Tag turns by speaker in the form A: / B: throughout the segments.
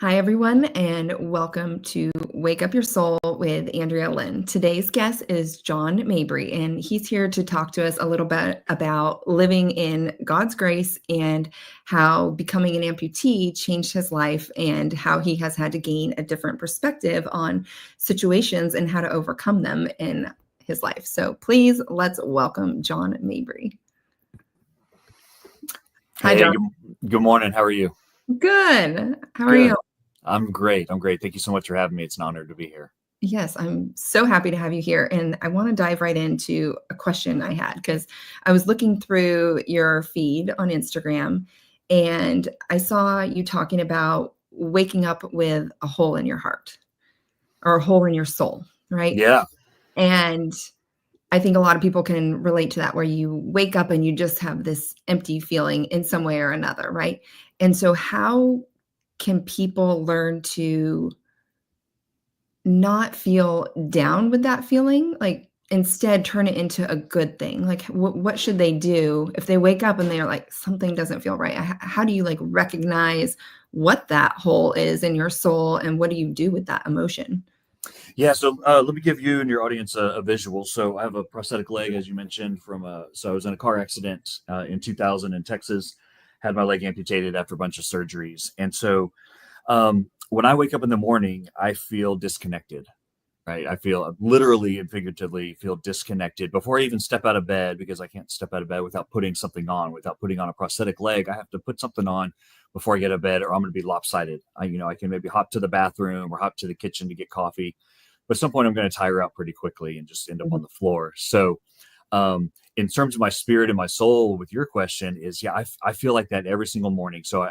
A: Hi, everyone, and welcome to Wake Up Your Soul with Andrea Lynn. Today's guest is John Mabry, and he's here to talk to us a little bit about living in God's grace and how becoming an amputee changed his life and how he has had to gain a different perspective on situations and how to overcome them in his life. So please, let's welcome John Mabry.
B: Hi, John. Good morning. How are you?
A: Good. How are you?
B: I'm great. Thank you so much for having me. It's an honor to be here.
A: Yes, I'm so happy to have you here. And I want to dive right into a question I had because I was looking through your feed on Instagram and I saw you talking about waking up with a hole in your heart or a hole in your soul, right?
B: Yeah.
A: And I think a lot of people can relate to that, where you wake up and you just have this empty feeling in some way or another, right? And so how can people learn to not feel down with that feeling, like instead turn it into a good thing? Like what should they do if they wake up and they're like, something doesn't feel right? How do you like recognize what that hole is in your soul and what do you do with that emotion?
B: Yeah. So let me give you and your audience a visual. So I have a prosthetic leg, as you mentioned, so I was in a car accident in 2000 in Texas, had my leg amputated after a bunch of surgeries. And so when I wake up in the morning, I feel disconnected. Right. I feel literally and figuratively feel disconnected before I even step out of bed, because I can't step out of bed without putting something on, without putting on a prosthetic leg. I have to put something on before I get out of bed or I'm going to be lopsided. I can maybe hop to the bathroom or hop to the kitchen to get coffee, but at some point I'm going to tire out pretty quickly and just end up on the floor. So in terms of my spirit and my soul, with your question is, yeah, I feel like that every single morning. So I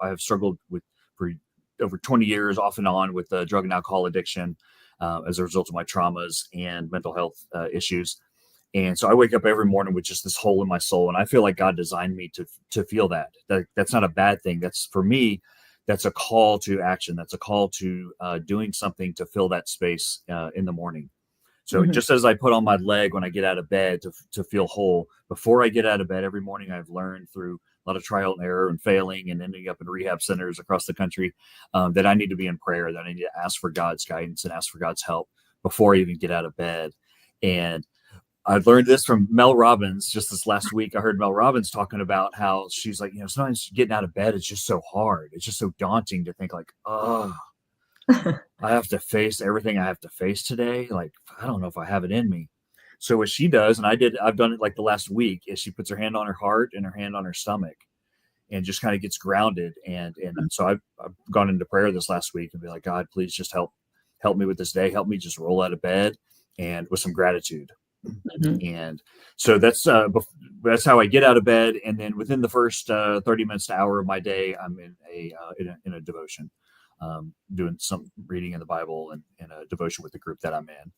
B: have struggled with for over 20 years off and on with drug and alcohol addiction. As a result of my traumas and mental health issues. And so I wake up every morning with just this hole in my soul. And I feel like God designed me to feel that. That's not a bad thing. That's, for me, that's a call to action. That's a call to doing something to fill that space in the morning. So just as I put on my leg when I get out of bed to feel whole, before I get out of bed every morning, I've learned through a lot of trial and error and failing and ending up in rehab centers across the country, that I need to be in prayer, that I need to ask for God's guidance and ask for God's help before I even get out of bed. And I've learned this from Mel Robbins. Just this last week, I heard Mel Robbins talking about how she's like, sometimes getting out of bed is just so hard. It's just so daunting to think like, oh, I have to face everything I have to face today. Like, I don't know if I have it in me. So what she does, and I've done it like the last week, is she puts her hand on her heart and her hand on her stomach and just kind of gets grounded. And so I've gone into prayer this last week and be like, God, please just help me with this day. Help me just roll out of bed and with some gratitude. And so that's how I get out of bed. And then within the first 30 minutes to hour of my day, I'm in a devotion. Doing some reading in the Bible and a devotion with the group that I'm in.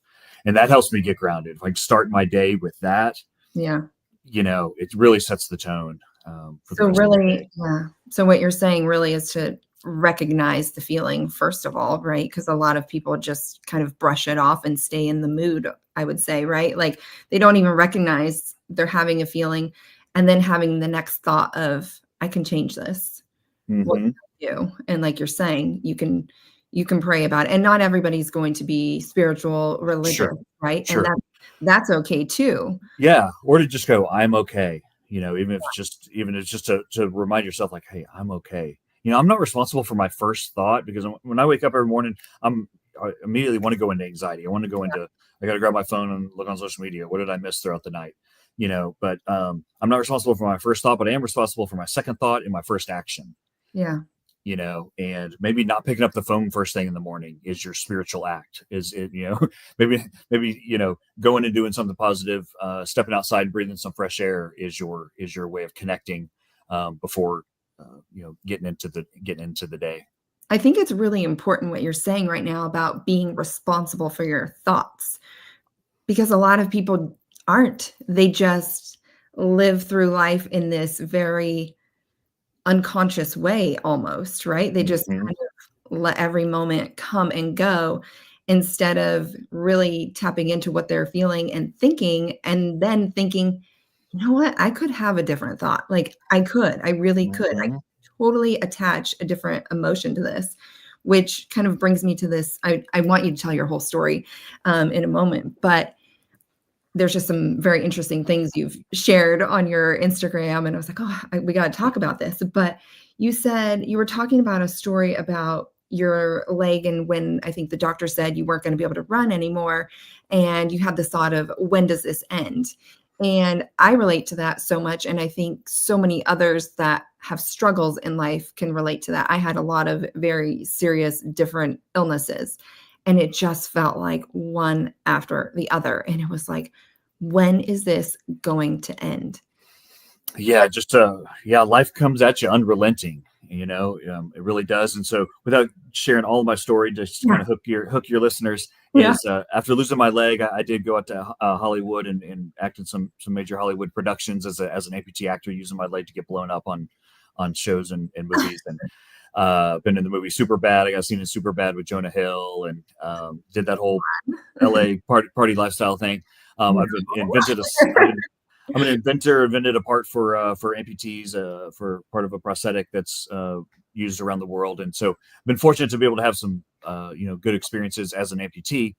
B: And that helps me get grounded. If I start my day with that, it really sets the tone.
A: So really, yeah. So what you're saying really is to recognize the feeling first of all, right? Because a lot of people just kind of brush it off and stay in the mood, I would say, right? Like they don't even recognize they're having a feeling and then having the next thought of, I can change this. What can I do? And like you're saying, you can pray about it. And not everybody's going to be spiritual, religious, right?
B: Sure.
A: And that's okay too.
B: Yeah. Or to just go, I'm okay. Even if it's just to remind yourself like, hey, I'm okay. I'm not responsible for my first thought, because when I wake up every morning, I immediately want to go into anxiety. I want to go into, I got to grab my phone and look on social media. What did I miss throughout the night? But I'm not responsible for my first thought, but I am responsible for my second thought and my first action.
A: Yeah.
B: And maybe not picking up the phone first thing in the morning is your spiritual act. Is it, maybe, going and doing something positive, stepping outside, breathing some fresh air is your way of connecting, before, getting into the day.
A: I think it's really important what you're saying right now about being responsible for your thoughts, because a lot of people aren't. They just live through life in this very unconscious way almost, right? They just kind of let every moment come and go instead of really tapping into what they're feeling and thinking, and then thinking, you know what? I could have a different thought. Like I really could. I totally attach a different emotion to this. which kind of brings me to this. I want you to tell your whole story in a moment, but there's just some very interesting things you've shared on your Instagram. And I was like, oh, we got to talk about this. But you said you were talking about a story about your leg, and when I think the doctor said you weren't going to be able to run anymore. And you had this thought of, when does this end? And I relate to that so much. And I think so many others that have struggles in life can relate to that. I had a lot of very serious, different illnesses, and it just felt like one after the other. And it was like, when is this going to end?
B: Yeah, just yeah, life comes at you unrelenting. It really does. And so, without sharing all of my story, just to
A: Yeah.
B: kind of hook your listeners,
A: Yeah.
B: is after losing my leg, I did go out to Hollywood and act in some major Hollywood productions as an amputee actor, using my leg to get blown up on shows and movies. And been in the movie Superbad. I got seen in Superbad with Jonah Hill, and did that whole LA party lifestyle thing. I've been invented I'm an inventor, invented a part for amputees, for part of a prosthetic that's used around the world. And so I've been fortunate to be able to have some good experiences as an amputee.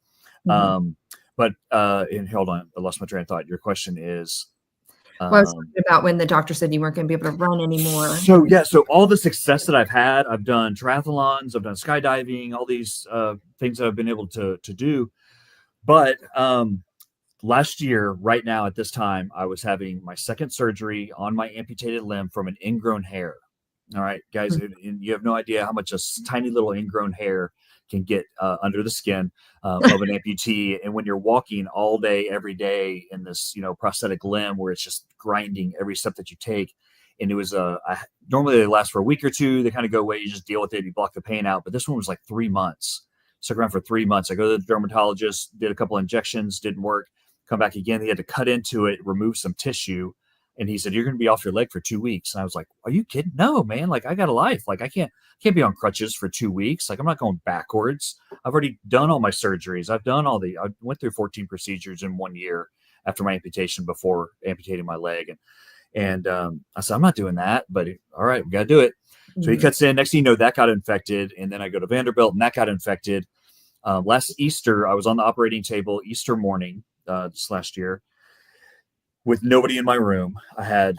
A: Mhm.
B: But and hold on, I lost my train of thought. Your question is,
A: Well, I was talking about when the doctor said you weren't going to be able to run anymore.
B: so all the success that I've had, I've done triathlons, I've done skydiving, all these things that I've been able to do. But last year, right now at this time, I was having my second surgery on my amputated limb from an ingrown hair. All right, guys, you have no idea how much a tiny little ingrown hair can get under the skin of an amputee. And when you're walking all day, every day in this, prosthetic limb where it's just grinding every step that you take. And it was normally they last for a week or two. They kind of go away. You just deal with it. You block the pain out. But this one was like 3 months. Stuck around for 3 months. I go to the dermatologist, did a couple of injections, didn't work. Come back again. He had to cut into it, remove some tissue. And he said, "You're going to be off your leg for 2 weeks." And I was like, "Are you kidding? No, man. Like, I got a life. Like, I can't be on crutches for 2 weeks. Like, I'm not going backwards. I've already done all my surgeries. I went through 14 procedures in 1 year after my amputation, before amputating my leg." And I said, "I'm not doing that, but all right, we got to do it." So he cuts in. Next thing you know, that got infected. And then I go to Vanderbilt, and that got infected. Last Easter, I was on the operating table Easter morning this last year, with nobody in my room. I had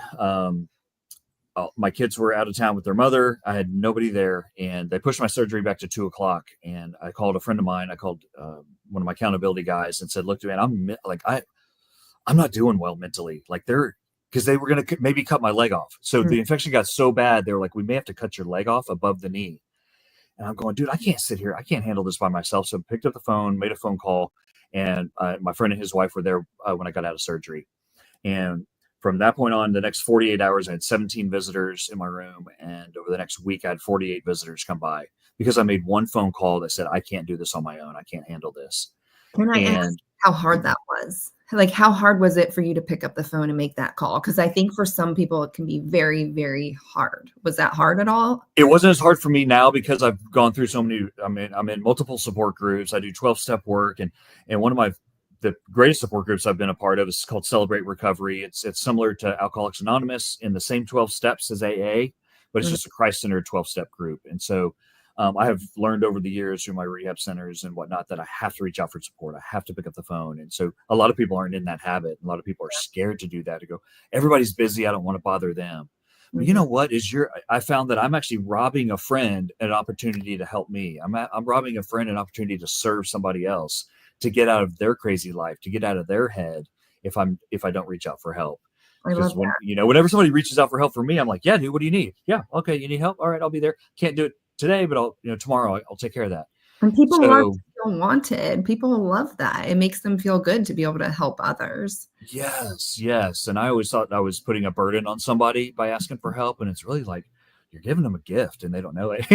B: my kids were out of town with their mother. I had nobody there, and they pushed my surgery back to 2:00. And I called a friend of mine. I called one of my accountability guys and said, "Look, man, I'm not doing well mentally. Like, because they were going to maybe cut my leg off. So the infection got so bad, they were like, we may have to cut your leg off above the knee." And I'm going, "Dude, I can't sit here. I can't handle this by myself." So I picked up the phone, made a phone call, and my friend and his wife were there when I got out of surgery. And from that point on, the next 48 hours, I had 17 visitors in my room. And over the next week, I had 48 visitors come by, because I made one phone call that said, "I can't do this on my own. I can't handle this."
A: Can I ask
B: And
A: how hard that was? Like, how hard was it for you to pick up the phone and make that call? Because I think for some people it can be very, very hard. Was that hard at all?
B: it wasn't as hard for me now, because I've gone through so many. I'm in multiple support groups. I do 12-step work, and one of the greatest support groups I've been a part of is called Celebrate Recovery. It's similar to Alcoholics Anonymous in the same 12 steps as AA, but it's just a Christ-centered 12-step group. And so I have learned over the years through my rehab centers and whatnot that I have to reach out for support. I have to pick up the phone. And so a lot of people aren't in that habit. A lot of people are scared to do that, to go, everybody's busy, I don't want to bother them. But you know what? I found that I'm actually robbing a friend an opportunity to help me. I'm robbing a friend an opportunity to serve somebody else, to get out of their crazy life, to get out of their head, if I don't reach out for help.
A: I love
B: Because
A: that.
B: whenever somebody reaches out for help for me, I'm like, "Yeah, dude, what do you need? Yeah, okay, you need help? All right, I'll be there. Can't do it today, but tomorrow I'll take care of that."
A: And people love
B: So
A: to feel wanted. People love that. It makes them feel good to be able to help others.
B: yes. And I always thought I was putting a burden on somebody by asking for help. And it's really like, you're giving them a gift and they don't know it.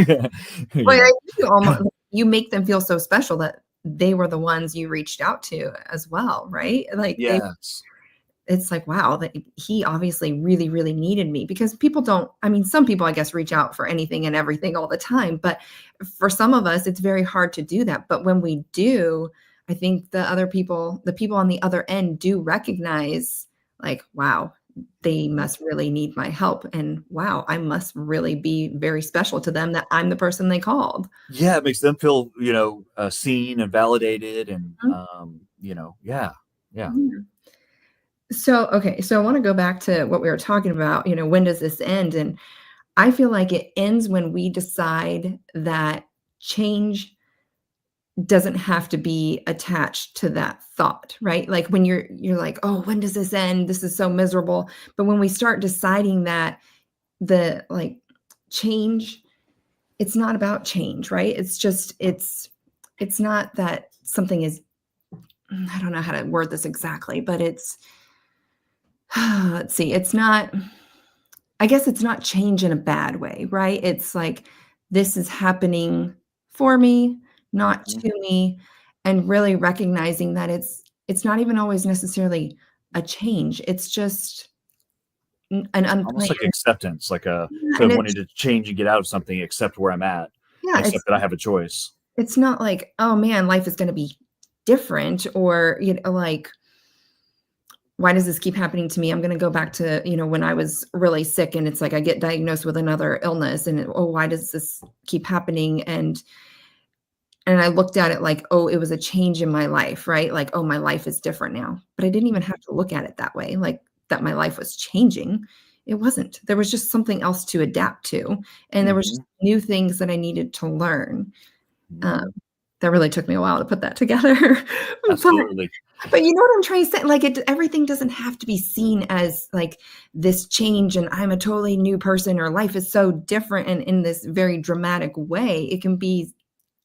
A: Well, I
B: know?
A: think you make them feel so special that they were the ones you reached out to as well, right? Like
B: Yes.
A: it's like, wow, that he obviously really, really needed me, because some people, I guess, reach out for anything and everything all the time. But for some of us, it's very hard to do that. But when we do, I think the people on the other end do recognize, like, wow, they must really need my help. And wow, I must really be very special to them that I'm the person they called.
B: Yeah, it makes them feel, seen and validated, and
A: Mhm.
B: yeah, yeah.
A: Yeah. So, okay, so I want to go back to what we were talking about, when does this end? And I feel like it ends when we decide that change doesn't have to be attached to that thought, right? Like when you're like, "Oh, when does this end? This is so miserable." But when we start deciding that the like change, it's not about change, right? It's not that something is I don't know how to word this exactly, but it's let's see, it's not I guess it's not change in a bad way, right? It's like this is happening for me, not
B: Mhm.
A: to me, and really recognizing that it's not even always necessarily a change. It's just an
B: Almost
A: unplanned
B: like acceptance, like
A: yeah,
B: instead
A: and
B: of wanting to change and get out of something, accept where I'm at,
A: yeah,
B: and accept that I have a choice.
A: it's not like, "Oh man, life is gonna be different," or, like, "Why does this keep happening to me?" I'm gonna go back to, when I was really sick and it's like I get diagnosed with another illness and, "Oh, why does this keep happening?" And I looked at it like, "Oh, it was a change in my life," right? Like, "Oh, my life is different now." But I didn't even have to look at it that way, like, that my life was changing. It wasn't. There was just something else to adapt to, and there was just
B: Mhm,
A: new things that I needed to learn. Um,
B: mhm.
A: that really took me a while to put that together. But
B: Absolutely.
A: but you know what I'm trying to say? Like, everything doesn't have to be seen as, like, this change and I'm a totally new person or life is so different and in this very dramatic way. It can be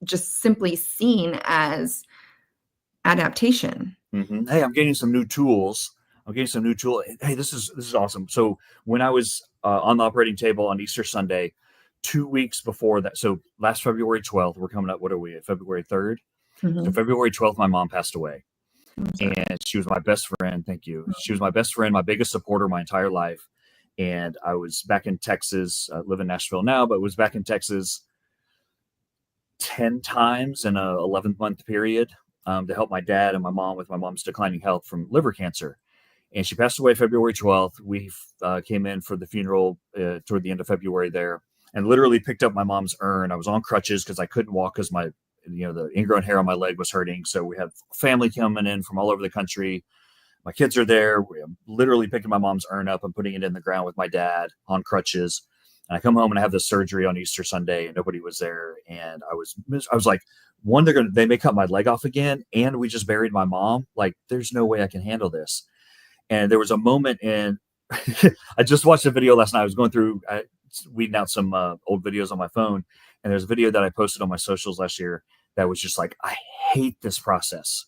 A: just simply seen as adaptation.
B: Mhm. Hey, I'm getting some new tools. I'm getting some new tool. Hey, this is awesome. So when I was on the operating table on Easter Sunday, 2 weeks before that, so last February 12th, we're coming up. What are we at? February 3rd. So
A: Mhm.
B: February 12th, my mom passed away,
A: I'm sorry.
B: and she was my best friend. Thank you. She was my best friend, my biggest supporter my entire life. And I was back in Texas. I live in Nashville now, but was back in Texas 10 times in a 11-month period to help my dad and my mom with my mom's declining health from liver cancer. And she passed away February 12th. We came in for the funeral toward the end of February there, and literally picked up my mom's urn. I was on crutches because I couldn't walk because the ingrown hair on my leg was hurting. So we have family coming in from all over the country. My kids are there. I'm literally picking my mom's urn up and putting it in the ground with my dad on crutches. And I come home and I have this surgery on Easter Sunday, and nobody was there. And I was like, one, they may cut my leg off again, and we just buried my mom. Like, there's no way I can handle this. And there was a moment in, I just watched a video last night. I was going through, weeding out some old videos on my phone. And there's a video that I posted on my socials last year that was just like, I hate this process.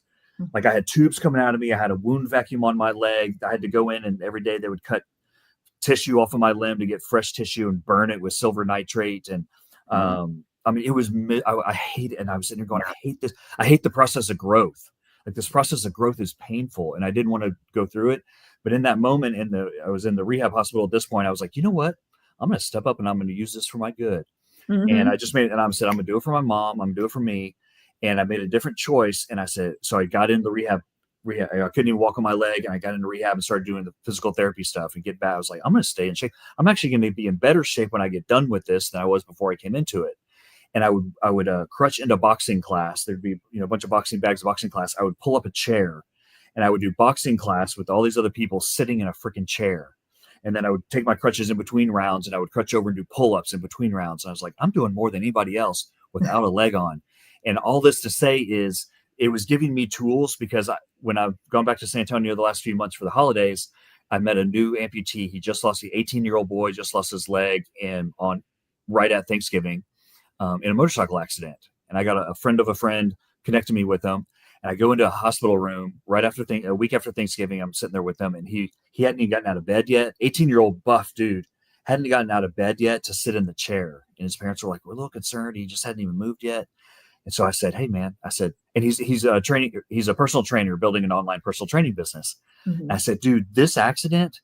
B: Like, I had tubes coming out of me. I had a wound vacuum on my leg. I had to go in, and every day they would cut tissue off of my limb to get fresh tissue and burn it with silver nitrate. And
A: Mhm.
B: I mean, I hate it. And I was sitting there going, I hate this. I hate the process of growth. Like, this process of growth is painful, and I didn't want to go through it. But in that moment, I was in the rehab hospital at this point. I was like, you know what? I'm going to step up and I'm going to use this for my good. And I
A: Mhm.
B: just made it, and I said, I'm going to do it for my mom. I'm going to do it for me. And I made a different choice. And I said, so I got into rehab. I couldn't even walk on my leg, and I got into rehab and started doing the physical therapy stuff and get back. I was like, I'm going to stay in shape. I'm actually going to be in better shape when I get done with this than I was before I came into it. And I would crutch into boxing class. There'd be a bunch of boxing bags of boxing class. I would pull up a chair, and I would do boxing class with all these other people sitting in a freaking chair. And then I would take my crutches in between rounds, and I would crutch over and do pull-ups in between rounds. And I was like, I'm doing more than anybody else without a leg on. And all this to say is, it was giving me tools because when I've gone back to San Antonio the last few months for the holidays, I met a new amputee. He just lost the 18-year-old boy, just lost his leg, and on right at Thanksgiving, in a motorcycle accident. And I got a friend of a friend connected me with him. And I go into a hospital room right after a week after Thanksgiving. I'm sitting there with him, and he hadn't even gotten out of bed yet. 18-year-old buff dude hadn't gotten out of bed yet to sit in the chair. And his parents were like, "We're a little concerned. He just hadn't even moved yet." And so I said, "Hey, man," I said, and he's a training. He's a personal trainer building an online personal training business. And I
A: Mhm.
B: said, "Dude, this accident,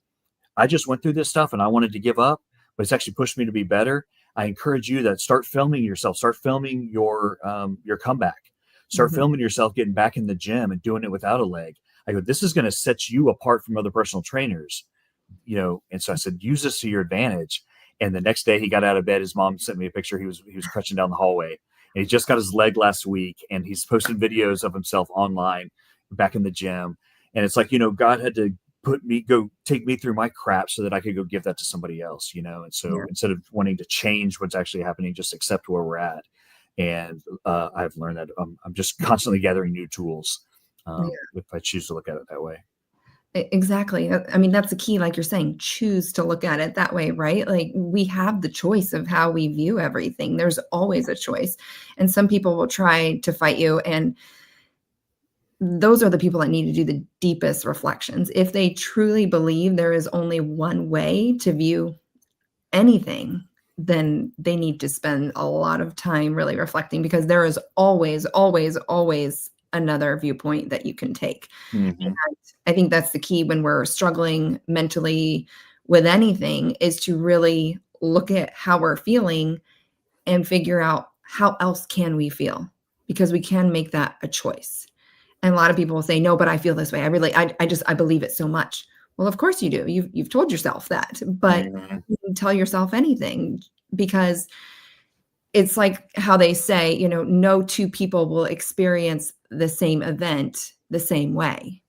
B: I just went through this stuff and I wanted to give up, but it's actually pushed me to be better. I encourage you to start filming yourself, start filming your comeback, start
A: Mhm.
B: filming yourself getting back in the gym and doing it without a leg. I go, this is going to set you apart from other personal trainers. And so I said, use this to your advantage. And the next day he got out of bed, his mom sent me a picture. He was crutching down the hallway, and he just got his leg last week, and he's posting videos of himself online back in the gym. And it's like, God had to go take me through my crap so that I could go give that to somebody else, And so
A: Yeah.
B: instead of wanting to change what's actually happening, just accept where we're at. And I've learned that I'm just constantly gathering new tools, if I choose to look at it that way.
A: Exactly. I mean, that's the key, like you're saying, choose to look at it that way, right? Like we have the choice of how we view everything. There's always a choice. And some people will try to fight you. And those are the people that need to do the deepest reflections. If they truly believe there is only one way to view anything, then they need to spend a lot of time really reflecting, because there is always, always, always another viewpoint that you can take.
B: Mm-hmm.
A: I think that's the key when we're struggling mentally with anything, is to really look at how we're feeling and figure out how else can we feel, because we can make that a choice. And a lot of people will say, no, but I feel this way. I believe it so much. Well, of course you do. You've told yourself that, but
B: Mm-hmm.
A: you can tell yourself anything, because it's like how they say, no two people will experience the same event the same way,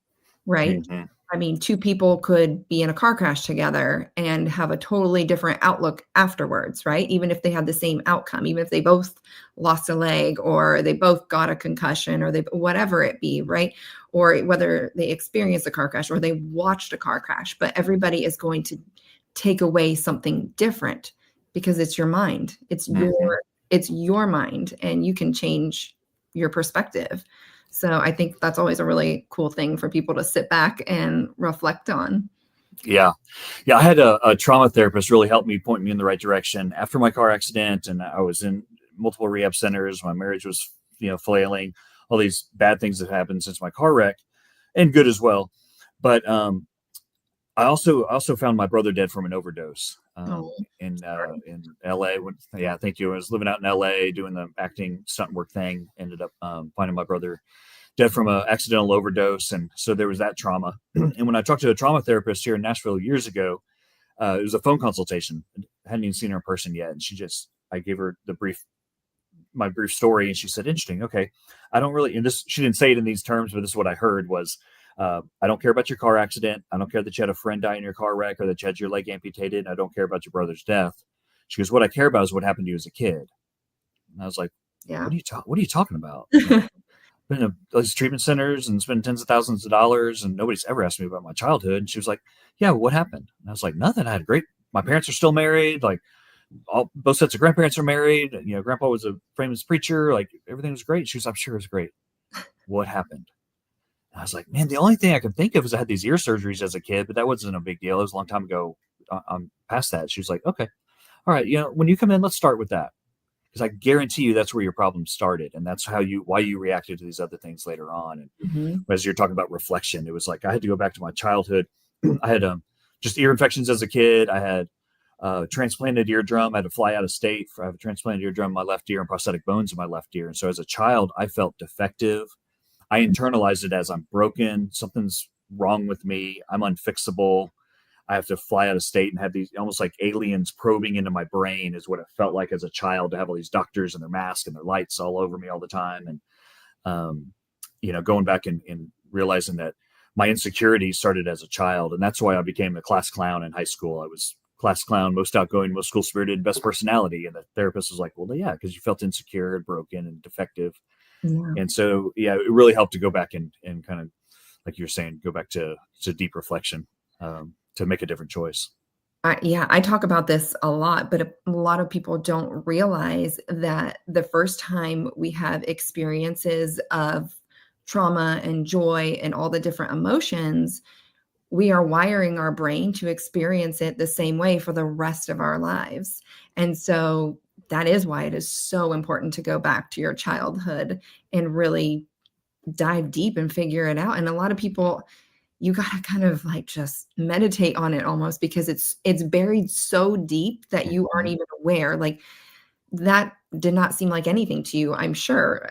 A: right?
B: Mm-hmm.
A: I mean, two people could be in a car crash together and have a totally different outlook afterwards, right? Even if they had the same outcome, even if they both lost a leg, or they both got a concussion, or they whatever it be, right? Or whether they experienced a car crash or they watched a car crash, but everybody is going to take away something different, because it's your mind.
B: Mm-hmm.
A: It's your mind, and you can change your perspective. So I think that's always a really cool thing for people to sit back and reflect on.
B: Yeah. Yeah. I had a trauma therapist really help me, point me in the right direction after my car accident. And I was in multiple rehab centers. My marriage was, flailing, all these bad things that happened since my car wreck, and good as well. But I also found my brother dead from an overdose,
A: Oh, sorry.
B: in LA. Yeah, thank you. I was living out in LA doing the acting stunt work thing. Ended up finding my brother dead from an accidental overdose, and so there was that trauma. And when I talked to a trauma therapist here in Nashville years ago, it was a phone consultation. I hadn't even seen her in person yet, and I gave her my brief story, and she said, "Interesting. Okay, I don't really." And this, she didn't say it in these terms, but this is what I heard was, "I don't care about your car accident. I don't care that you had a friend die in your car wreck or that you had your leg amputated. I don't care about your brother's death." She goes, "What I care about is what happened to you as a kid." And I was like,
A: Yeah.
B: What are you talking about? Been to these treatment centers and spent tens of thousands of dollars, and nobody's ever asked me about my childhood." And she was like, "Yeah, what happened?" And I was like, "Nothing. I had great. My parents are still married. Like, both sets of grandparents are married. Grandpa was a famous preacher. Like, everything was great." She was, "I'm sure it was great. What happened?" And I was like, "Man, the only thing I could think of is I had these ear surgeries as a kid, but that wasn't a big deal. It was a long time ago. I'm past that." She was like, "Okay, all right. When you come in, let's start with that, because I guarantee you that's where your problem started, and that's why you reacted to these other things later on." And
A: Mhm.
B: as you're talking about reflection, it was like I had to go back to my childhood. I had just ear infections as a kid. I had transplanted eardrum. I had to fly out of state. I have a transplanted eardrum in my left ear and prosthetic bones in my left ear. And so as a child, I felt defective. I internalized it as, I'm broken. Something's wrong with me. I'm unfixable. I have to fly out of state, and have these almost like aliens probing into my brain, is what it felt like as a child, to have all these doctors and their masks and their lights all over me all the time. And, going back and realizing that my insecurity started as a child. And that's why I became a class clown in high school. I was class clown, most outgoing, most school spirited, best personality. And the therapist was like, "Well, yeah, because you felt insecure and broken and defective."
A: Yeah.
B: And so, yeah, it really helped to go back and kind of, like you're saying, go back to deep reflection, to make a different choice.
A: Yeah, I talk about this a lot, but a lot of people don't realize that the first time we have experiences of trauma and joy and all the different emotions, we are wiring our brain to experience it the same way for the rest of our lives. And so that is why it is so important to go back to your childhood and really dive deep and figure it out. And a lot of people, you gotta kind of like just meditate on it almost, because it's buried so deep that you aren't
B: Mhm.
A: even aware. Like, that did not seem like anything to you, I'm sure,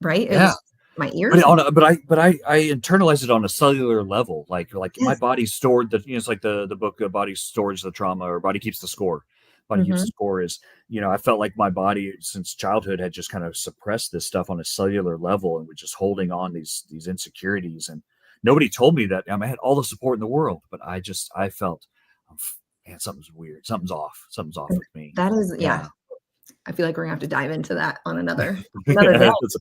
A: right? It
B: Yeah.
A: was. My
B: But
A: ears?
B: on a, but I internalized it on a cellular level. Like my
A: Yes.
B: body stored the, it's like the book, Body Stores the Trauma, or Body Keeps the Score. Body Keeps the
A: Mhm.
B: Score is, I felt like my body since childhood had just kind of suppressed this stuff on a cellular level and was just holding on these insecurities. And nobody told me that. I had all the support in the world, but I felt, um, man, something's weird, something's off with me.
A: That is, yeah.
B: Yeah.
A: I feel like we're gonna have to dive into that on another day.
B: That's-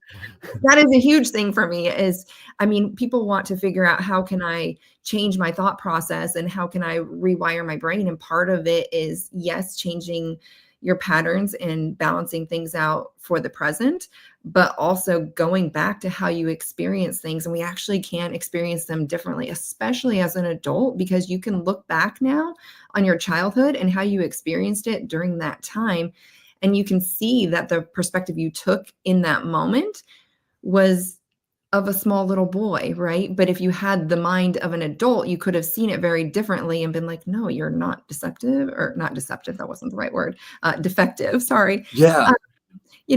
A: That is a huge thing for me is, I mean, people want to figure out how can I change my thought process and how can I rewire my brain? And part of it is, yes, changing your patterns and balancing things out for the present, but also going back to how you experience things. And we actually can experience them differently, especially as an adult, because you can look back now on your childhood and how you experienced it during that time. And you can see that the perspective you took in that moment was of a small little boy, right? But if you had the mind of an adult, you could have seen it very differently and been like, no, you're not deceptive, or not deceptive. That wasn't the right word. Defective. Sorry.
B: yeah.
A: Uh,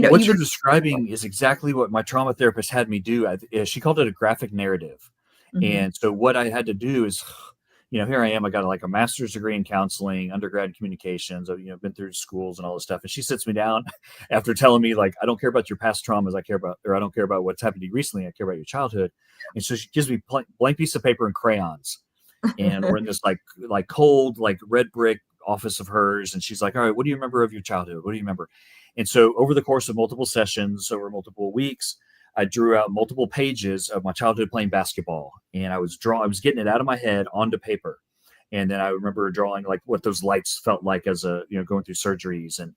B: What
A: you
B: you're
A: would.
B: describing is exactly what my trauma therapist had me do. She called it a graphic narrative.
A: Mhm.
B: And so what I had to do is, here I am. I got like a master's degree in counseling, undergrad in communications. I've, been through schools and all this stuff. And she sits me down after telling me, like, I don't care about your past traumas. I don't care about what's happened to you recently. I care about your childhood. And so she gives me blank piece of paper and crayons. And we're in this like cold, like red brick office of hers. And she's like, all right, what do you remember of your childhood? What do you remember? And so over the course of multiple sessions, over multiple weeks, I drew out multiple pages of my childhood playing basketball, and I was getting it out of my head onto paper. And then I remember drawing like what those lights felt like as going through surgeries and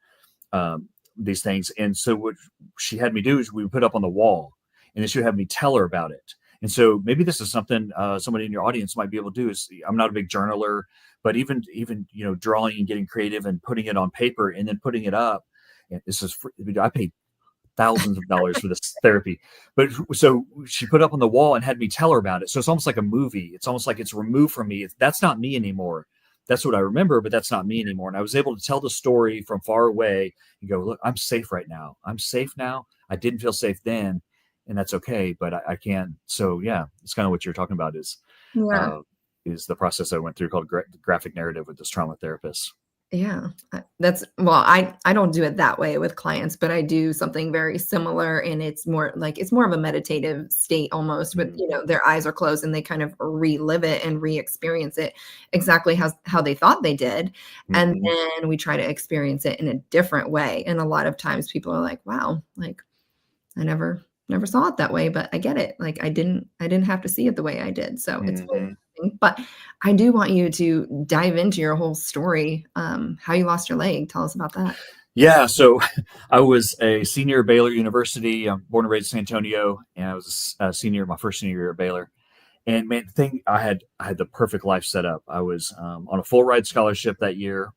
B: these things. And so what she had me do is we would put up on the wall, and then she would have me tell her about it. And so maybe this is something somebody in your audience might be able to do. Is, I'm not a big journaler, but even drawing and getting creative and putting it on paper and then putting it up. And this is free. I paid thousands of dollars for this therapy. But so she put up on the wall and had me tell her about it. So it's almost like a movie. It's almost like it's removed from me. That's not me anymore. That's what I remember, but that's not me anymore. And I was able to tell the story from far away and go, look, I'm safe right now. I'm safe now. I didn't feel safe then, and that's okay, but I can't. So yeah, it's kind of what you're talking about
A: Yeah.
B: uh, is the process I went through called graphic narrative with this trauma therapist.
A: Yeah, that's, well, I don't do it that way with clients, but I do something very similar, and it's more of a meditative state almost with,
B: Mm-hmm.
A: their eyes are closed and they kind of relive it and re-experience it exactly how they thought they did. And
B: Mm-hmm.
A: then we try to experience it in a different way. And a lot of times people are like, wow, like I never saw it that way, but I get it. Like I didn't have to see it the way I did. So it's really
B: Mm-hmm.
A: interesting. But I do want you to dive into your whole story, how you lost your leg. Tell us about that.
B: Yeah, so I was a senior at Baylor University. I'm born and raised in San Antonio, and I was a senior my first senior year at Baylor. And man, the thing I had the perfect life set up. I was on a full ride scholarship that year.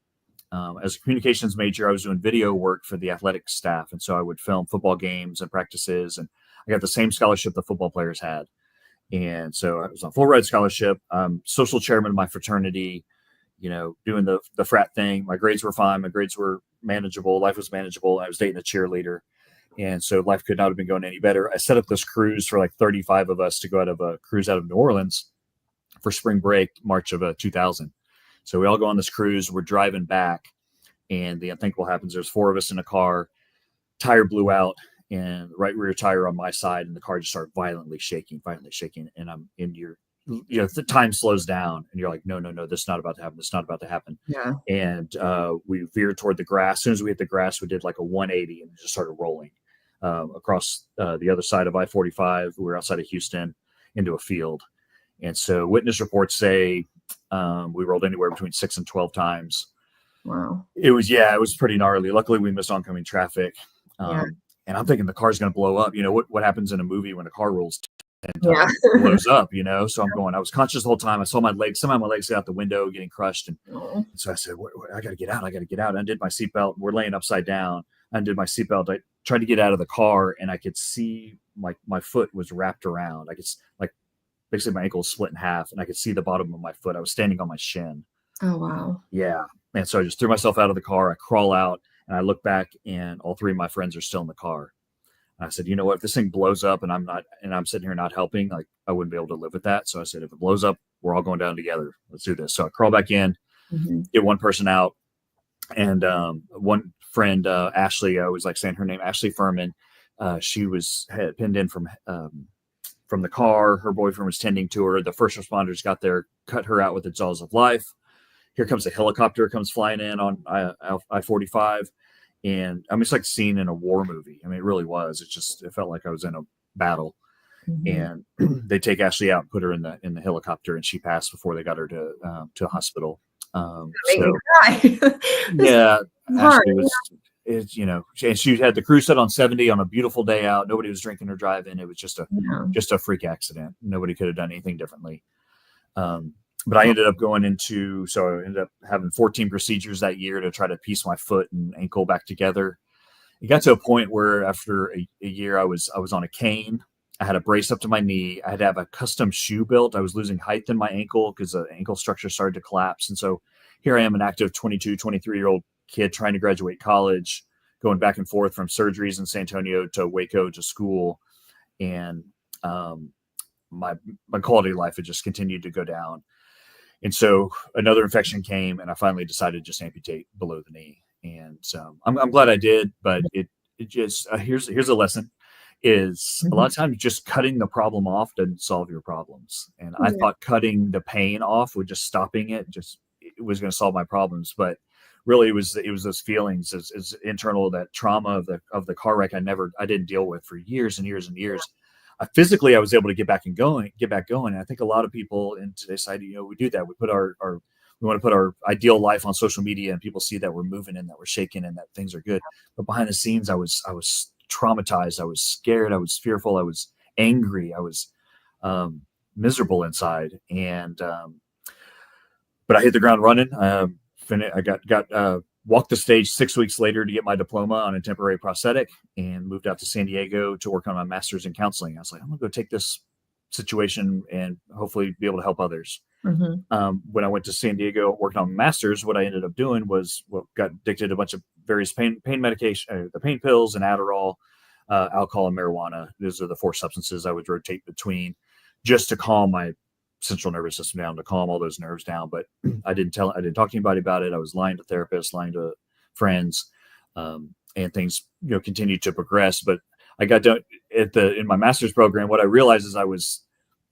B: As a communications major, I was doing video work for the athletic staff, and so I would film football games and practices. And I got the same scholarship the football players had, and so I was on full ride scholarship. Social chairman of my fraternity, doing the frat thing. My grades were fine. My grades were manageable. Life was manageable. I was dating a cheerleader. And so life could not have been going any better. I set up this cruise for like 35 of us to go cruise out of New Orleans for spring break, March of 2000. So we all go on this cruise. We're driving back, and the unthinkable happens. There's four of us in a car. Tire blew out, and right rear tire on my side, and the car just started violently shaking. And I'm in the time slows down, and you're like, no, this is not about to happen. This is not about to happen.
A: Yeah.
B: And we veered toward the grass. As soon as we hit the grass, we did like a 180 and just started rolling across the other side of I-45. We were outside of Houston into a field. And so witness reports say we rolled anywhere between 6 and 12 times.
A: Wow.
B: It was pretty gnarly. Luckily, we missed oncoming traffic.
A: Yeah.
B: And I'm thinking the car's going to blow up. What happens in a movie when a car rolls 10
A: Yeah.
B: times, it blows up, So I was conscious the whole time. I saw my legs, somehow my legs got out the window getting crushed. And
A: Oh,
B: so I said, I got to get out. I got to get out. I undid my seatbelt. We're laying upside down. I undid my seatbelt. I tried to get out of the car, and I could see my foot was wrapped around. I could, like, basically my ankle was split in half, and I could see the bottom of my foot. I was standing on my shin.
A: oh wow.
B: Yeah. And so I just threw myself out of the car. I crawl out, and I look back, and all three of my friends are still in the car. I said, you know what, if this thing blows up and I'm sitting here not helping, like I wouldn't be able to live with that. So I said, if it blows up, we're all going down together. Let's do this. So I crawl back in,
A: Mhm.
B: get one person out, and one friend, Ashley, I always like saying her name, Ashley Furman. She had pinned in from the car. Her boyfriend was tending to her. The first responders got there, cut her out with the jaws of life. Here comes a helicopter, comes flying in on I-45. And I mean, it's like a scene in a war movie. I mean, it really was. It felt like I was in a battle.
A: Mhm.
B: And they take Ashley out and put her in the helicopter, and she passed before they got her to a hospital.
A: Make me
B: So
A: cry. This
B: yeah,
A: is hard.
B: Ashley was, and she had the crew set on 70 on a beautiful day out. Nobody was drinking or driving. It was
A: Yeah.
B: just a freak accident. Nobody could have done anything differently. But I ended up so I ended up having 14 procedures that year to try to piece my foot and ankle back together. It got to a point where after a year, I was on a cane. I had a brace up to my knee. I had to have a custom shoe built. I was losing height in my ankle because the ankle structure started to collapse. And so here I am, an active 22, 23-year-old kid trying to graduate college, going back and forth from surgeries in San Antonio to Waco to school. And my quality of life had just continued to go down. And so another infection came, and I finally decided to just amputate below the knee. And I'm glad I did, but it just here's a lesson: is a lot
A: Mhm.
B: of times just cutting the problem off doesn't solve your problems. And I
A: Yeah.
B: thought cutting the pain off with just stopping it was going to solve my problems, but really it was those feelings as internal, that trauma of the car wreck I didn't deal with for years and years and years. Physically, I was able to get back going. And I think a lot of people in today's society, we do that. We want to put our ideal life on social media, and people see that we're moving and that we're shaking and that things are good. But behind the scenes, I was traumatized. I was scared. I was fearful. I was angry. I was miserable inside. And but I hit the ground running. I got walked the stage 6 weeks later to get my diploma on a temporary prosthetic, and moved out to San Diego to work on my master's in counseling. I was like, I'm gonna go take this situation and hopefully be able to help others.
A: Mhm.
B: When I went to San Diego working on my master's, what I ended up doing was got addicted to a bunch of various pain medication, the pain pills and Adderall, alcohol and marijuana. Those are the four substances I would rotate between, just to calm my central nervous system down, to calm all those nerves down. But I didn't talk to anybody about it. I was lying to therapists, lying to friends, and things continued to progress. But I got done in my master's program. What I realized is I was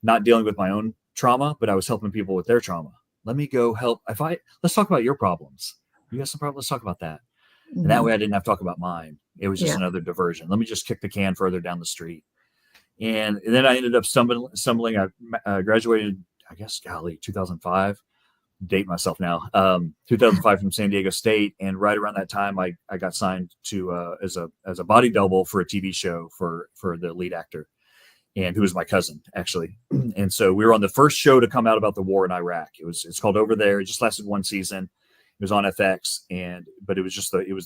B: not dealing with my own trauma, but I was helping people with their trauma. Let me go help. Let's talk about your problems. You got some problems. Let's talk about that. And that
A: Mhm.
B: way I didn't have to talk about mine. It was just
A: Yeah.
B: another diversion. Let me just kick the can further down the street. And then I ended up stumbling. I graduated, I guess, 2005. Date myself now. 2005 from San Diego State, and right around that time, I got signed to as a body double for a TV show for the lead actor, and who was my cousin actually. And so we were on the first show to come out about the war in Iraq. It's called Over There. It just lasted one season. It was on FX, but it was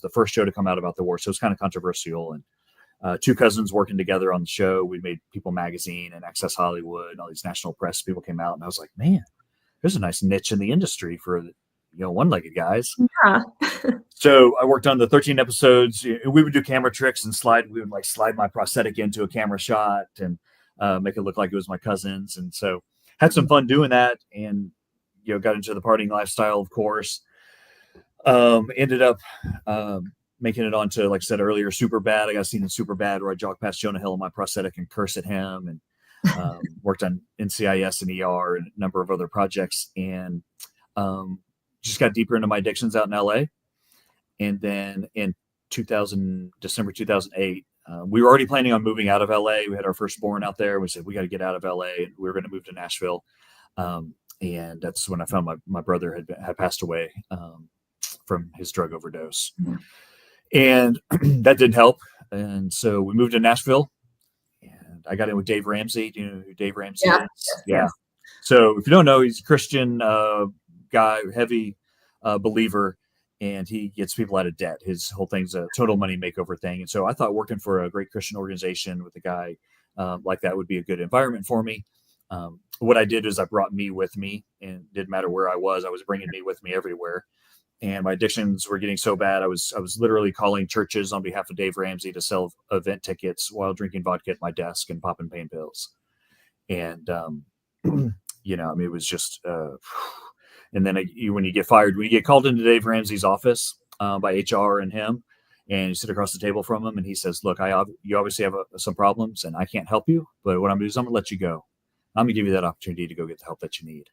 B: the first show to come out about the war, so it was kind of controversial. And two cousins working together on the show. We made People Magazine and Access Hollywood, and all these national press people came out, and I was like, man, there's a nice niche in the industry for one-legged guys.
A: Yeah.
B: So I worked on the 13 episodes. We would do camera tricks and we would slide my prosthetic into a camera shot and make it look like it was my cousin's. And so had some fun doing that, and got into the partying lifestyle, of course. Ended up making it onto, like I said earlier, Super Bad. I got seen in Super Bad where I jogged past Jonah Hill in my prosthetic and curse at him, and worked on NCIS and ER and a number of other projects, and just got deeper into my addictions out in LA. And then in December 2008, we were already planning on moving out of LA. We had our firstborn out there. We said, we got to get out of LA. And we were going to move to Nashville. And that's when I found my brother had passed away from his drug overdose.
A: Yeah.
B: And that didn't help. And so we moved to Nashville, and I got in with Dave Ramsey. Do you know who Dave Ramsey
A: Yeah.
B: is? Yeah. So if you don't know, he's a Christian guy, heavy believer, and he gets people out of debt. His whole thing's a total money makeover thing. And so I thought working for a great Christian organization with a guy like that would be a good environment for me. What I did is I brought me with me, and it didn't matter where I was bringing me with me everywhere. and my addictions were getting so bad. I was literally calling churches on behalf of Dave Ramsey to sell event tickets while drinking vodka at my desk and popping pain pills. And I mean, it was just. And then when you get fired, when you get called into Dave Ramsey's office by HR and him, and you sit across the table from him, and he says, "Look, you obviously have some problems, and I can't help you. But what I'm going to do is I'm going to let you go. I'm going to give you that opportunity to go get the help that you need."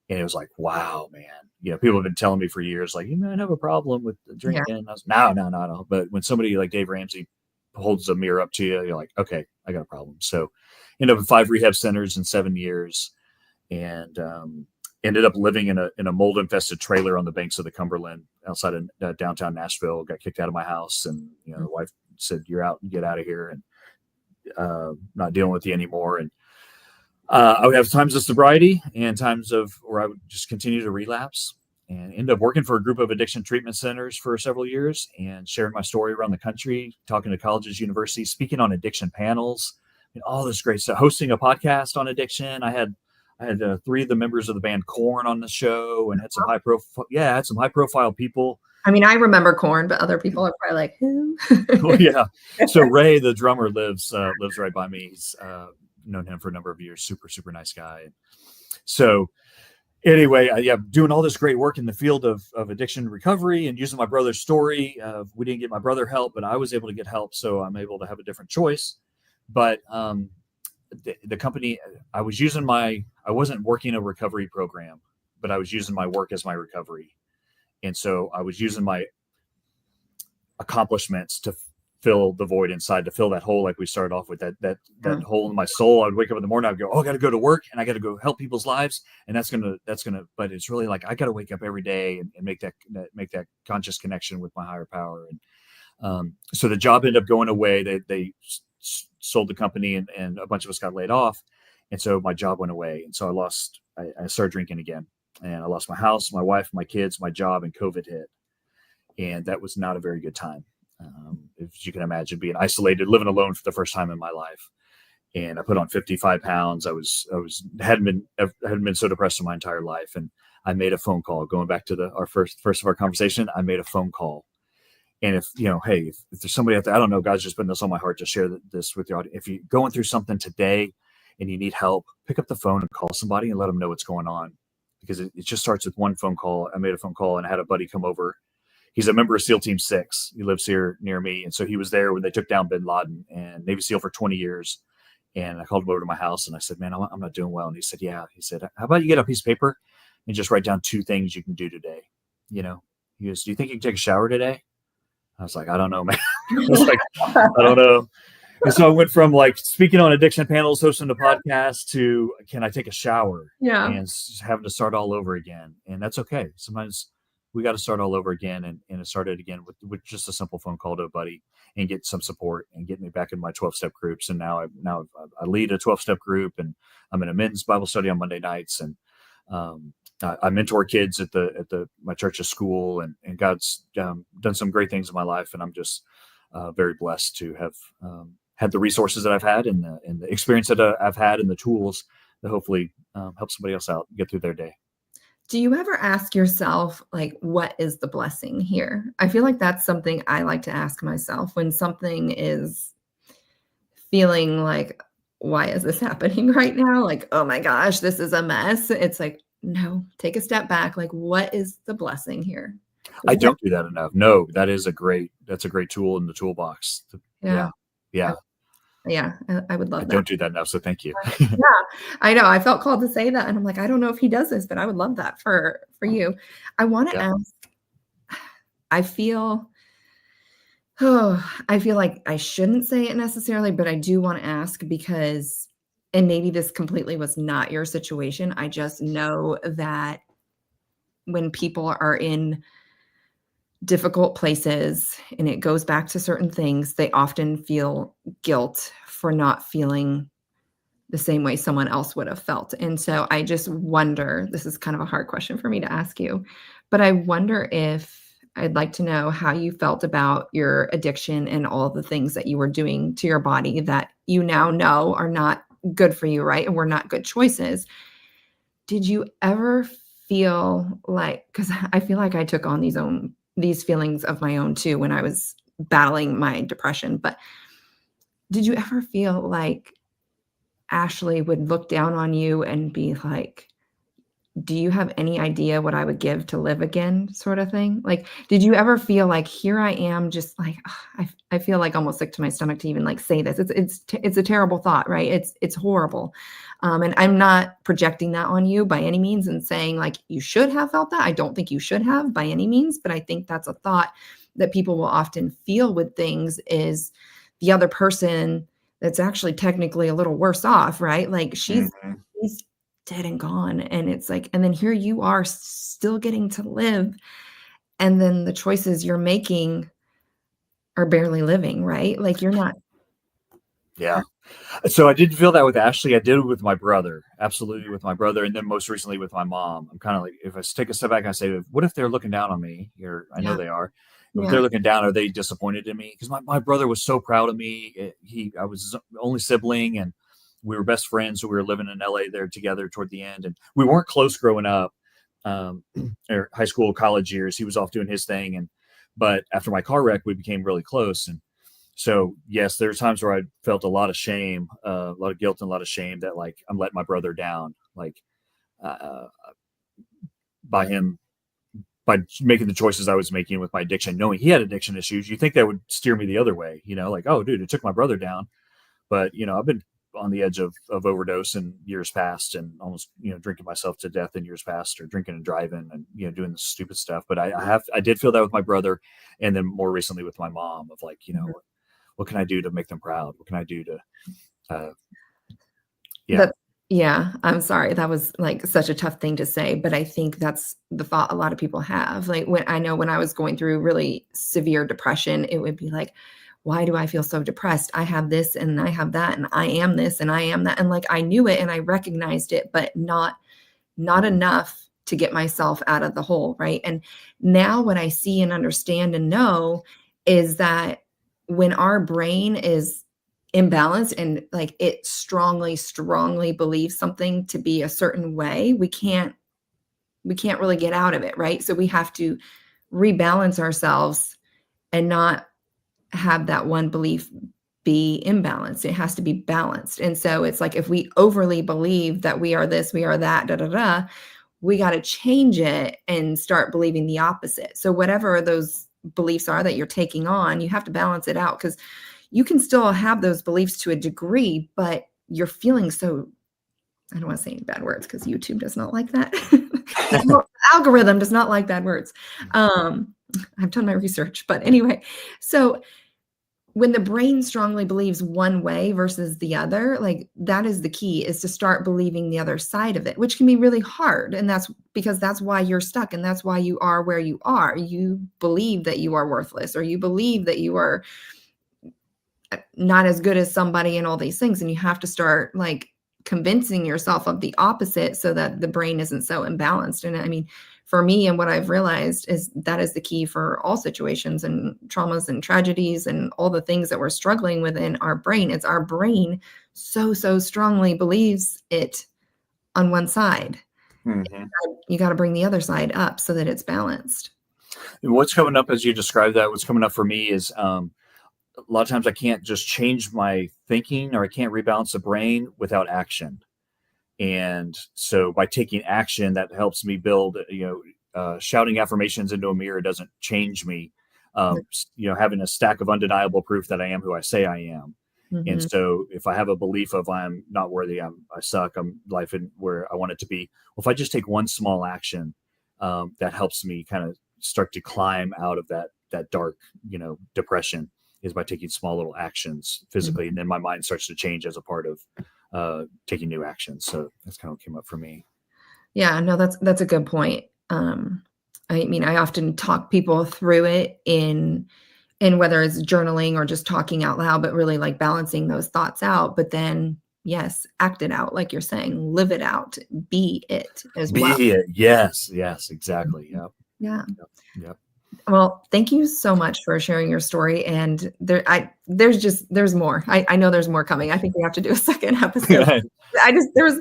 B: And it was like, wow, man. People have been telling me for years, like, you might have a problem with drinking. I was, no. But when somebody like Dave Ramsey holds a mirror up to you, you're like, okay, I got a problem. So ended up in 5 rehab centers in 7 years, and ended up living in a mold infested trailer on the banks of the Cumberland outside of downtown Nashville. Got kicked out of my house, and the wife said, "You're out, and get out of here, and not dealing with you anymore." And I would have times of sobriety and times where I would just continue to relapse, and end up working for a group of addiction treatment centers for several years and sharing my story around the country, talking to colleges, universities, speaking on addiction panels, and all this great stuff, hosting a podcast on addiction. I had 3 of the members of the band Korn on the show, and had some high profile people.
A: I mean, I remember Korn, but other people are probably like, who?
B: Well, yeah. So Ray, the drummer, lives right by me. He's known him for a number of years. Super, super nice guy. So anyway, doing all this great work in the field of addiction recovery, and using my brother's story. We didn't get my brother help, but I was able to get help. So I'm able to have a different choice. But the company, I wasn't working a recovery program, but I was using my work as my recovery. And so I was using my accomplishments to fill the void inside, to fill that hole, like we started off with, that hole in my soul. I would wake up in the morning, I'd go, oh, I got to go to work, and I got to go help people's lives. And that's going to, but it's really like, I got to wake up every day and make that conscious connection with my higher power. And so the job ended up going away. They sold the company, and a bunch of us got laid off. And so my job went away. And so I started drinking again, and I lost my house, my wife, my kids, my job, and COVID hit. And that was not a very good time. If you can imagine, being isolated, living alone for the first time in my life. And I put on 55 pounds. Hadn't been so depressed in my entire life. And I made a phone call, going back to our first of our conversation. I made a phone call. And if there's somebody out there, I don't know, God's just putting this on my heart to share this with your audience. If you're going through something today and you need help, pick up the phone and call somebody and let them know what's going on. Because it just starts with one phone call. I made a phone call, and I had a buddy come over. He's a member of SEAL Team 6. He lives here near me. And so he was there when they took down bin Laden, and Navy SEAL for 20 years. And I called him over to my house, and I said, man, I'm not doing well. And he said, yeah. He said, how about you get a piece of paper and just write down 2 things you can do today? He goes, do you think you can take a shower today? I was like, I don't know, man. I was like, I don't know. And so I went from like speaking on addiction panels, hosting a podcast, to can I take a shower?
A: Yeah.
B: And having to start all over again. And that's okay. Sometimes we got to start all over again, and it started again with just a simple phone call to a buddy and get some support and get me back in my 12-step groups. And now I lead a 12-step group, and I'm in a men's Bible study on Monday nights. And I mentor kids at my church's school, and God's done some great things in my life. And I'm just very blessed to have had the resources that I've had, and the experience that I've had, and the tools that hopefully help somebody else out get through their day.
A: Do you ever ask yourself, like, what is the blessing here? I feel like that's something I like to ask myself when something is feeling like, why is this happening right now? Like, oh my gosh, this is a mess. It's like, no, take a step back. Like, what is the blessing here?
B: I don't do that enough. No, that's a great tool in the toolbox.
A: Yeah.
B: Yeah.
A: Yeah, I would love that.
B: I don't do that enough, so thank you.
A: Yeah, I know. I felt called to say that, and I'm like, I don't know if he does this, but I would love that for you. I want to ask. I feel like I shouldn't say it necessarily, but I do want to ask because, and maybe this completely was not your situation. I just know that when people are in difficult places, and it goes back to certain things, they often feel guilt for not feeling the same way someone else would have felt. And so I just wonder, this is kind of a hard question for me to ask you, but I wonder if I'd like to know how you felt about your addiction and all the things that you were doing to your body that you now know are not good for you, right? And were not good choices. Did you ever feel like, because I feel like I took on these feelings of my own too when I was battling my depression, but did you ever feel like Ashley would look down on you and be like, do you have any idea what I would give to live again, sort of thing? Like, did you ever feel like, here I am, just like, ugh, I feel like almost sick to my stomach to even like say this. It's a terrible thought, right? It's horrible. And I'm not projecting that on you by any means and saying like you should have felt that. I don't think you should have by any means, but I think that's a thought that people will often feel with things, is the other person that's actually technically a little worse off, right? Like she's dead and gone. And it's like, and then here you are still getting to live. And then the choices you're making are barely living, right? Like you're not.
B: Yeah. So I didn't feel that with Ashley. I did it with my brother, absolutely with my brother, and then most recently with my mom. I'm kind of like, if I take a step back and I say, what if they're looking down on me? Or I know
A: Yeah.
B: they are. If
A: Yeah.
B: they're looking down, are they disappointed in me? Because my brother was so proud of me. I was the only sibling, and we were best friends. So we were living in LA there together toward the end, and we weren't close growing up, or high school, college years. He was off doing his thing, but after my car wreck, we became really close. And so, yes, there's times where I felt a lot of shame, a lot of guilt and a lot of shame that like I'm letting my brother down, like uh, by him, by making the choices I was making with my addiction, knowing he had addiction issues. You think that would steer me the other way, like, oh, dude, it took my brother down. But, I've been on the edge of overdose in years past, and almost, drinking myself to death in years past, or drinking and driving and, doing the stupid stuff. But I did feel that with my brother. And then more recently with my mom, of like, what can I do to make them proud? What can I do to, yeah.
A: Yeah, I'm sorry. That was like such a tough thing to say, but I think that's the thought a lot of people have. Like when I was going through really severe depression, it would be like, why do I feel so depressed? I have this and I have that, and I am this and I am that. And like I knew it and I recognized it, but not enough to get myself out of the hole, right? And now what I see and understand and know is that when our brain is imbalanced and like it strongly believes something to be a certain way, we can't really get out of it, right? So we have to rebalance ourselves and not have that one belief be imbalanced. It has to be balanced. And so it's like if we overly believe that we are this, we are that, we got to change it and start believing the opposite. So whatever those beliefs are that you're taking on, you have to balance it out, because you can still have those beliefs to a degree, but you're feeling so, I don't want to say any bad words because YouTube does not like that. The algorithm does not like bad words. I've done my research, but anyway, so when the brain strongly believes one way versus the other, like that is the key, is to start believing the other side of it, which can be really hard. And that's because that's why you're stuck. And that's why you are where you are. You believe that you are worthless, or you believe that you are not as good as somebody and all these things. And you have to start like convincing yourself of the opposite so that the brain isn't so imbalanced. And I mean, for me, and what I've realized is that is the key for all situations and traumas and tragedies and all the things that we're struggling with in our brain. It's our brain so strongly believes it on one side.
B: Mm-hmm.
A: You got to bring the other side up so that it's balanced.
B: And what's coming up as you describe that, what's coming up for me is a lot of times I can't just change my thinking, or I can't rebalance the brain without action. And so by taking action, that helps me build, shouting affirmations into a mirror doesn't change me. Having a stack of undeniable proof that I am who I say I am. Mm-hmm. And so if I have a belief of I'm not worthy, I suck, life isn't where I want it to be. Well, if I just take one small action, that helps me kind of start to climb out of that dark, depression, is by taking small little actions physically. Mm-hmm. And then my mind starts to change as a part of taking new actions. So that's kind of what came up for me.
A: Yeah, no, that's a good point. I mean, I often talk people through it in whether it's journaling or just talking out loud, but really like balancing those thoughts out. But then, yes, act it out, like you're saying, live it out, be it as well.
B: Be it. Yes, exactly. Yep.
A: Yeah.
B: Yep.
A: Well, thank you so much for sharing your story. And there's more. I know there's more coming. I think we have to do a second episode. There was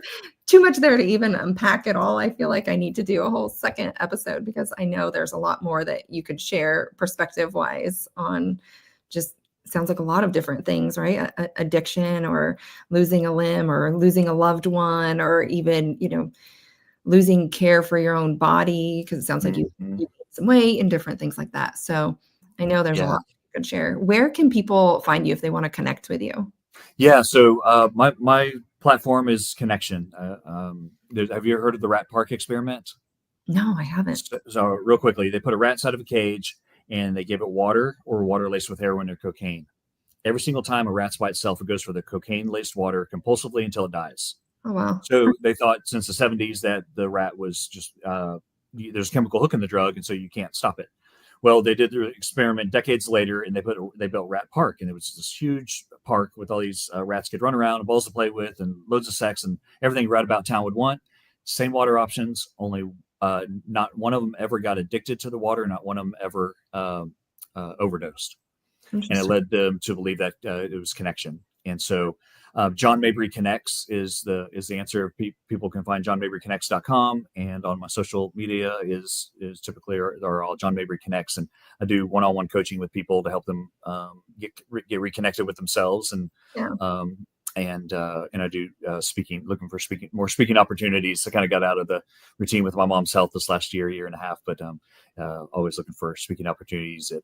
A: too much there to even unpack it all. I feel like I need to do a whole second episode because I know there's a lot more that you could share perspective wise on just sounds like a lot of different things, right? Addiction or losing a limb or losing a loved one or even, losing care for your own body because it sounds like
B: Mhm.
A: you gained some weight and different things like that. So I know there's a
B: Yeah.
A: lot you could share. Where can people find you if they want to connect with you?
B: Yeah. So my platform is Connection. Have you ever heard of the rat park experiment?
A: No, I haven't.
B: So real quickly, they put a rat inside of a cage and they gave it water or water laced with heroin or cocaine. Every single time a rat's by itself, it goes for the cocaine laced water compulsively until it dies.
A: Oh, wow.
B: So they thought since the 70s that the rat was just there's a chemical hook in the drug, and so you can't stop it. Well, they did the experiment decades later, and they built Rat Park, and it was this huge park with all these rats could run around, and balls to play with, and loads of sex, and everything a rat about town would want. Same water options, only not one of them ever got addicted to the water, not one of them ever overdosed, and it
A: Interesting.
B: led them to believe that it was Connection. And so John Mabry Connects is the answer. People can find johnmabryconnects.com, and on my social media is typically are all John Mabry Connects, and I do one-on-one coaching with people to help them get reconnected with themselves,
A: Yeah.
B: and I do looking for more speaking opportunities. I kind of got out of the routine with my mom's health this last year and a half, but always looking for speaking opportunities at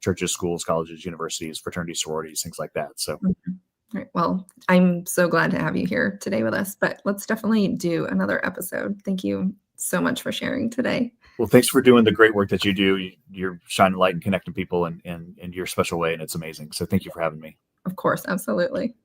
B: churches, schools, colleges, universities, fraternities, sororities, things like that. So.
A: Mhm. Right. Well, I'm so glad to have you here today with us, but let's definitely do another episode. Thank you so much for sharing today.
B: Well, thanks for doing the great work that you do. You're shining light and connecting people in your special way, and it's amazing. So thank you for having me.
A: Of course, absolutely.